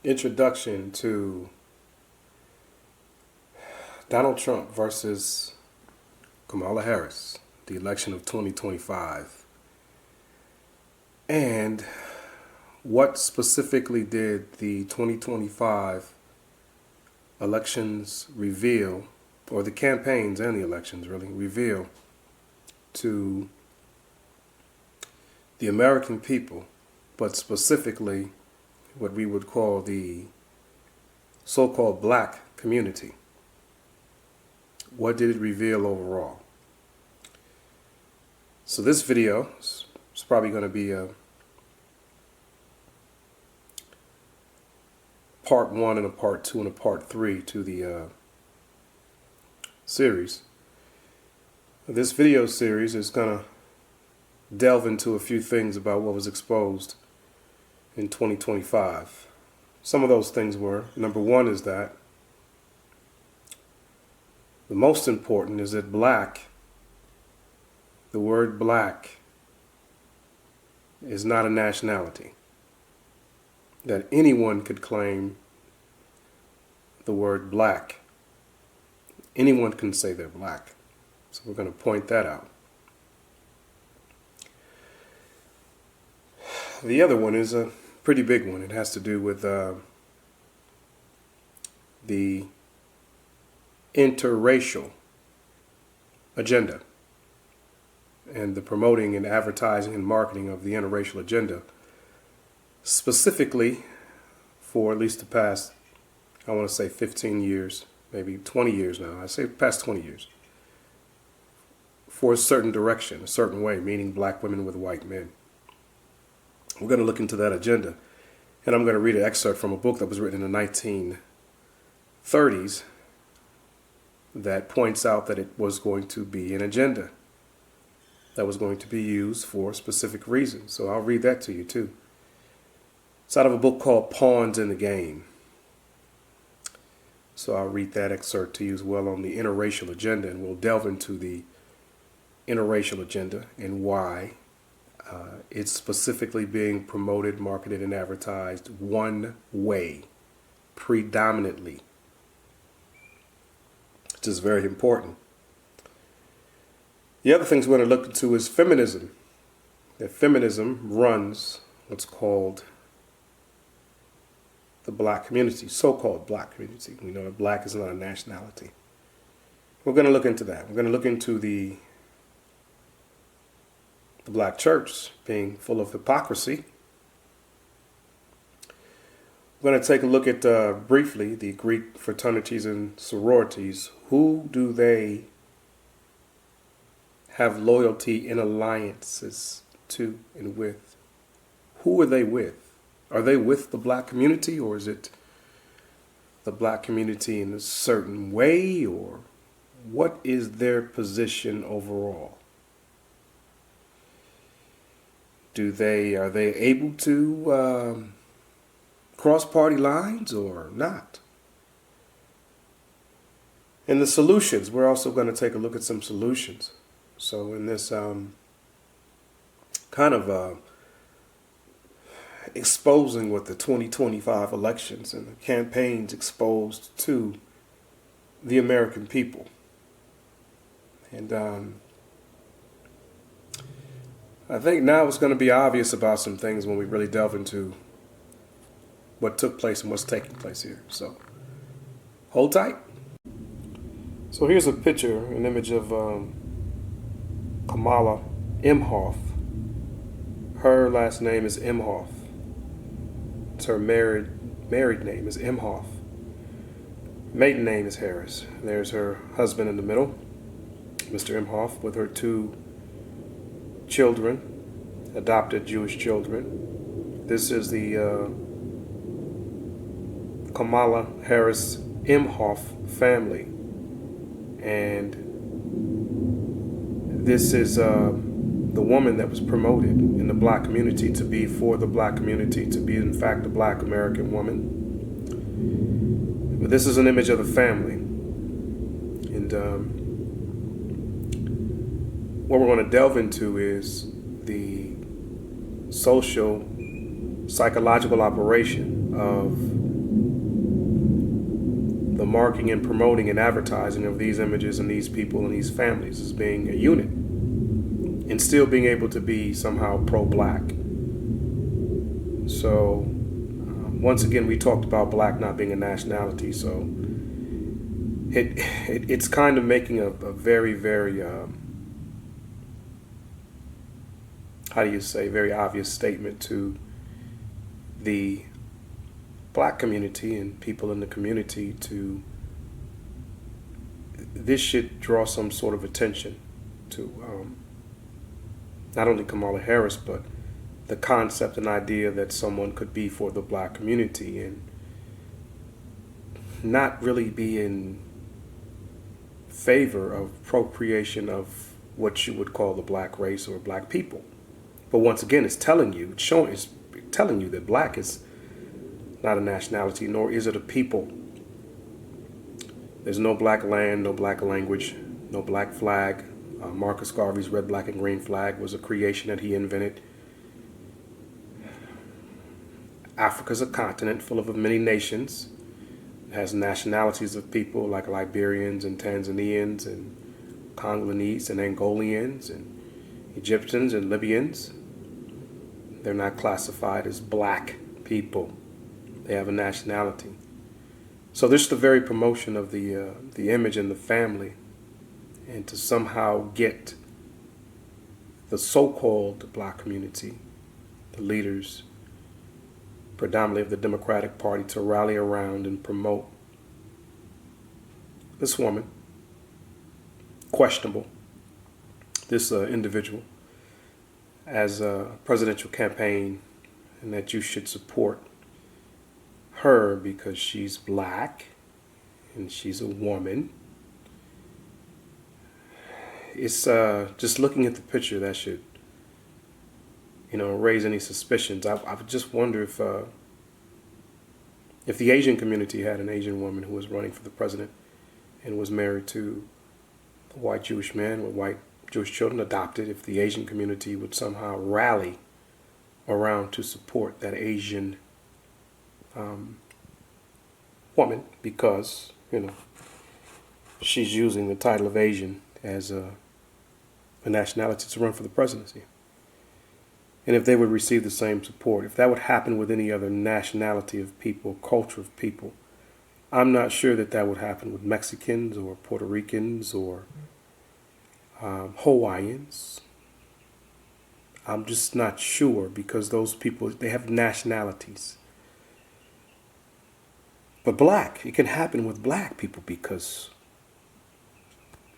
introduction to Donald Trump versus Kamala Harris, the election of 2025. And what specifically did the 2025 elections reveal, or the campaigns and the elections really reveal to the American people, but specifically what we would call the so-called black community? What did it reveal overall? So this video is probably going to be a part 1 and a part 2 and a part 3 to the series. This video series is going to delve into a few things about what was exposed in 2025. Some of those things were, number one is that the most important is that black, the word black, is not a nationality. That anyone could claim the word black. Anyone can say they're black. So we're going to point that out. The other one is a pretty big one. It has to do with the interracial agenda and the promoting and advertising and marketing of the interracial agenda, specifically for at least the past, I want to say 15 years, maybe 20 years now. I say past 20 years. For a certain direction, a certain way, meaning black women with white men. We're going to look into that agenda. And I'm going to read an excerpt from a book that was written in the 1930s that points out that it was going to be an agenda that was going to be used for specific reasons. So I'll read that to you too. It's out of a book called Pawns in the Game. So I'll read that excerpt to you as well on the interracial agenda, and we'll delve into the interracial agenda and why it's specifically being promoted, marketed, and advertised one way, predominantly. Which is very important. The other things we're going to look into is feminism. That feminism runs what's called the black community, so-called black community. We know that black is not a nationality. We're going to look into that. We're going to look into the black church being full of hypocrisy. We're going to take a look at, briefly, the Greek fraternities and sororities. Who do they have loyalty and alliances to and with? Who are they with? Are they with the black community, or is it the black community in a certain way, or what is their position overall? Are they able to cross party lines or not? And the solutions, we're also going to take a look at some solutions. So in this kind of exposing what the 2025 elections and the campaigns exposed to the American people. And I think now it's going to be obvious about some things when we really delve into what took place and what's taking place here. So hold tight. So here's a picture, an image of Kamala Imhoff. Her last name is Imhoff. It's her married name is Imhoff. Maiden name is Harris. There's her husband in the middle, Mr. Imhoff, with her 2 children, adopted Jewish children. This is the Kamala Harris Imhoff family. And this is the woman that was promoted in the black community to be for the black community, to be in fact a black American woman. But this is an image of the family. And what we're going to delve into is the social, psychological operation of the marking and promoting and advertising of these images and these people and these families as being a unit, and still being able to be somehow pro-black. So once again, we talked about black not being a nationality, so it's kind of making a very, very how do you say, very obvious statement to the black community and people in the community to this should draw some sort of attention to not only Kamala Harris, but the concept and idea that someone could be for the black community and not really be in favor of appropriation of what you would call the black race or black people. But once again, it's telling you that black is not a nationality, nor is it a people. There's no black land, no black language, no black flag. Marcus Garvey's red, black, and green flag was a creation that he invented. Africa's a continent full of many nations. It has nationalities of people like Liberians and Tanzanians and Congolese and Angolians and Egyptians and Libyans. They're not classified as black people. They have a nationality. So this is the very promotion of the image and the family, and to somehow get the so-called black community, the leaders, predominantly of the Democratic Party, to rally around and promote this woman, questionable, this individual, as a presidential campaign, and that you should support her because she's black and she's a woman. It's just looking at the picture that should, raise any suspicions. I would just wonder if the Asian community had an Asian woman who was running for the president and was married to a white Jewish man with white Jewish children, adopted, if the Asian community would somehow rally around to support that Asian woman because, she's using the title of Asian as a nationality to run for the presidency. And if they would receive the same support, if that would happen with any other nationality of people, culture of people, I'm not sure that would happen with Mexicans or Puerto Ricans or Hawaiians. I'm just not sure because those people, they have nationalities. But black, it can happen with black people because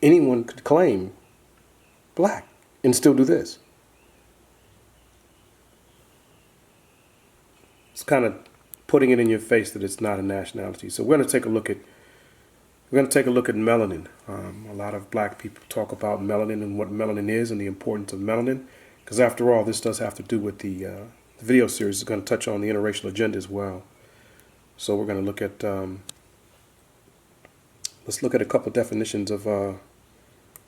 anyone could claim black and still do this. It's kind of putting it in your face that it's not a nationality. So we're going to take a look at melanin. A lot of black people talk about melanin and what melanin is and the importance of melanin, because after all, this does have to do with the video series. Is going to touch on the interracial agenda as well. So we're going to look at let's look at a couple definitions of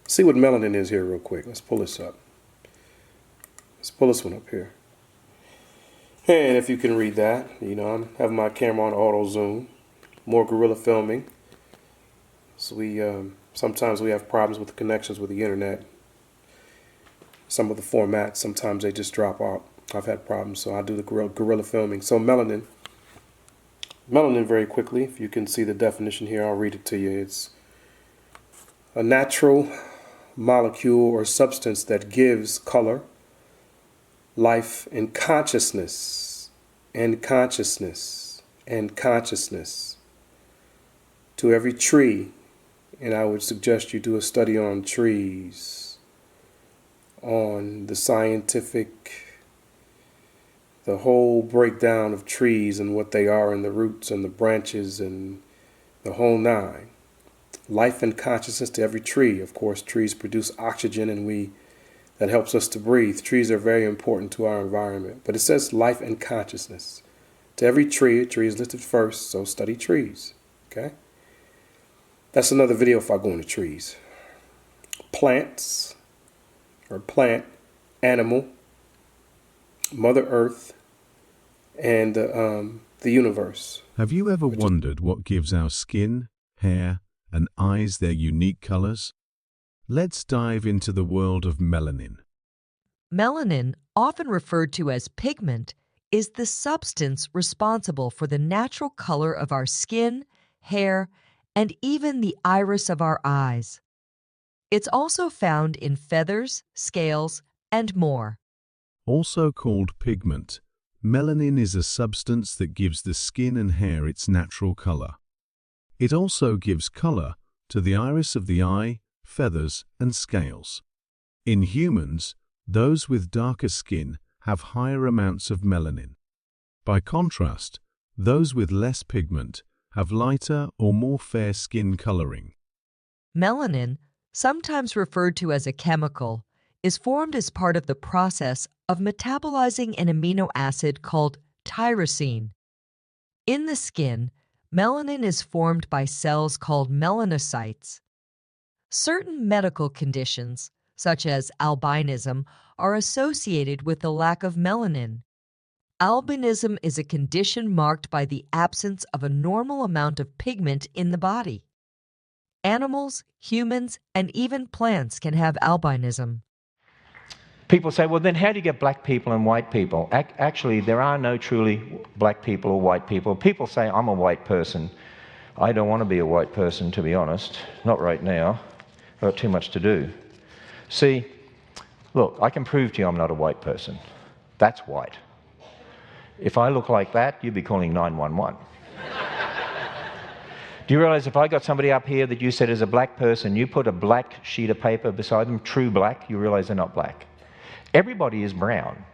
see what melanin is here real quick. Let's pull this up. Let's pull this one up here. And if you can read that, I'm having my camera on auto zoom, more guerrilla filming. So sometimes we have problems with the connections with the internet. Some of the formats, sometimes they just drop out. I've had problems, so I do the guerrilla filming. So melanin very quickly, if you can see the definition here, I'll read it to you. It's a natural molecule or substance that gives color, life, and consciousness to every tree. And I would suggest you do a study on trees, on the whole breakdown of trees and what they are, and the roots and the branches and the whole nine. Life and consciousness to every tree. Of course, trees produce oxygen and that helps us to breathe. Trees are very important to our environment. But it says life and consciousness. To every tree, a tree is listed first, so study trees. Okay? That's another video if I go into trees. Plants, or plant, animal, Mother Earth, and the universe. Have you ever wondered what gives our skin, hair, and eyes their unique colors? Let's dive into the world of melanin. Melanin, often referred to as pigment, is the substance responsible for the natural color of our skin, hair, and even the iris of our eyes. It's also found in feathers, scales, and more. Also called pigment, melanin is a substance that gives the skin and hair its natural color. It also gives color to the iris of the eye, feathers, and scales. In humans, those with darker skin have higher amounts of melanin. By contrast, those with less pigment have lighter or more fair skin coloring. Melanin, sometimes referred to as a chemical, is formed as part of the process of metabolizing an amino acid called tyrosine. In the skin, melanin is formed by cells called melanocytes. Certain medical conditions, such as albinism, are associated with the lack of melanin. Albinism is a condition marked by the absence of a normal amount of pigment in the body. Animals, humans, and even plants can have albinism. People say, well, then how do you get black people and white people? Actually, there are no truly black people or white people. People say, I'm a white person. I don't want to be a white person, to be honest. Not right now. I've got too much to do. See, look, I can prove to you I'm not a white person. That's white. If I look like that, you'd be calling 911. Do you realize if I got somebody up here that you said is a black person, you put a black sheet of paper beside them, true black, you realize they're not black. Everybody is brown.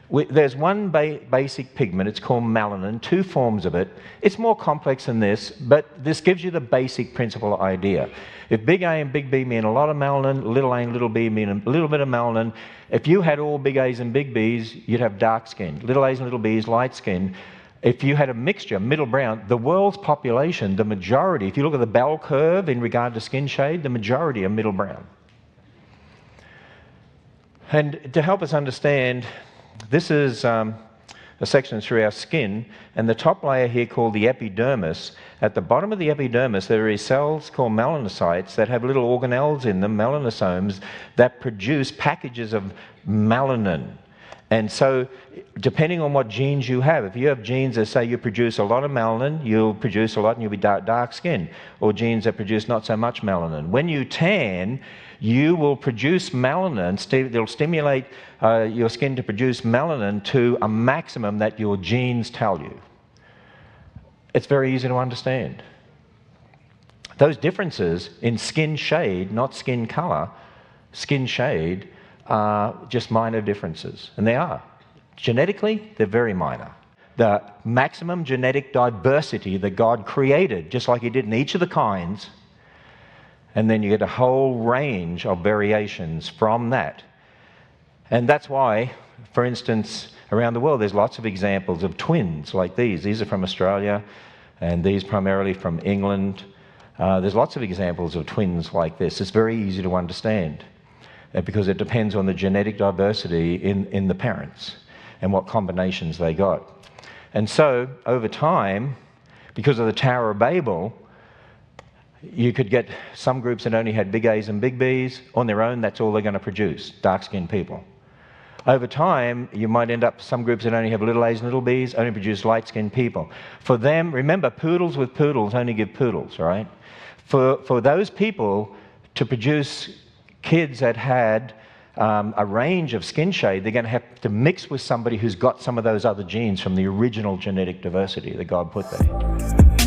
There's one basic pigment, it's called melanin, two forms of it. It's more complex than this, but this gives you the basic principle idea. If big A and big B mean a lot of melanin, little a and little b mean a little bit of melanin, if you had all big A's and big B's, you'd have dark skin. Little A's and little B's, light skin. If you had a mixture, middle brown, the world's population, the majority, if you look at the bell curve in regard to skin shade, the majority are middle brown. And to help us understand, this is a section through our skin, and the top layer here called the epidermis. At the bottom of the epidermis, there are cells called melanocytes that have little organelles in them, melanosomes, that produce packages of melanin. And so, depending on what genes you have, if you have genes that say you produce a lot of melanin, you'll produce a lot and you'll be dark skin, or genes that produce not so much melanin. When you tan, you will produce melanin, they'll stimulate your skin to produce melanin to a maximum that your genes tell you. It's very easy to understand. Those differences in skin shade, not skin color, skin shade, are just minor differences, and they are. Genetically, they're very minor. The maximum genetic diversity that God created, just like He did in each of the kinds, and then you get a whole range of variations from that. And that's why, for instance, around the world there's lots of examples of twins like these. These are from Australia, and these primarily from England. There's lots of examples of twins like this. It's very easy to understand, because it depends on the genetic diversity in the parents and what combinations they got. And so, over time, because of the Tower of Babel, you could get some groups that only had big A's and big B's. On their own, that's all they're going to produce, dark-skinned people. Over time, you might end up some groups that only have little A's and little B's, only produce light-skinned people. For them, remember, poodles with poodles only give poodles, right? For those people to produce kids that had a range of skin shade, they're going to have to mix with somebody who's got some of those other genes from the original genetic diversity that God put there.